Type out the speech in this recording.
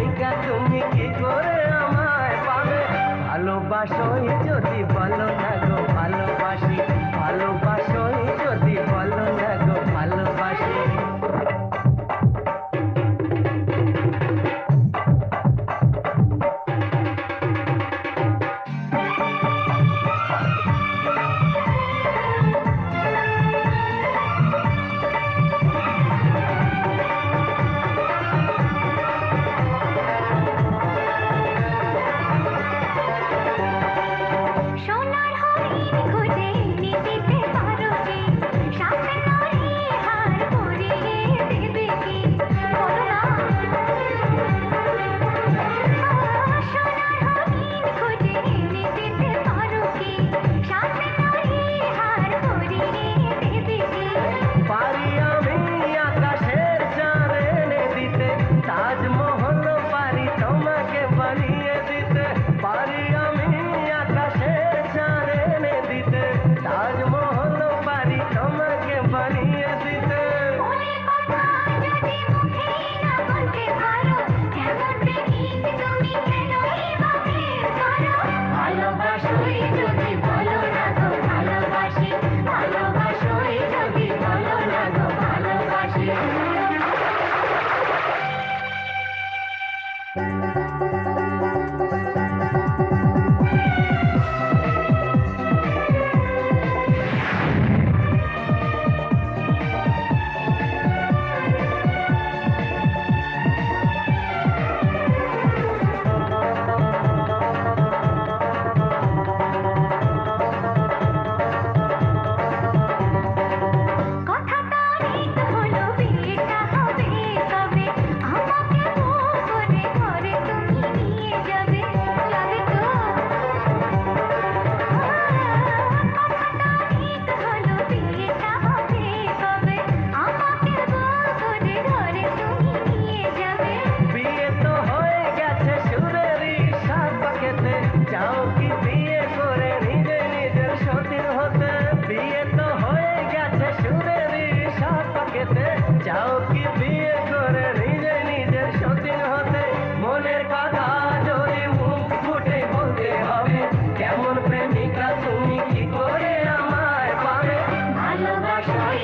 প্রেমিকা তুমি কি করে আমায় পাবে? ভালোবাসোই যদি বলো না গো ভালোবাসি, ভালোবাসোই যদি বলো না গো ভালোবাসি। যাও কি বিয়ে করে নিজে নিজের সতীন হতে? মনের কথা যদি মুখ ফুটে বলতে হবে, কেমন প্রেমিকা তুমি কি করে আমায় পাবে? ভালোবাসোই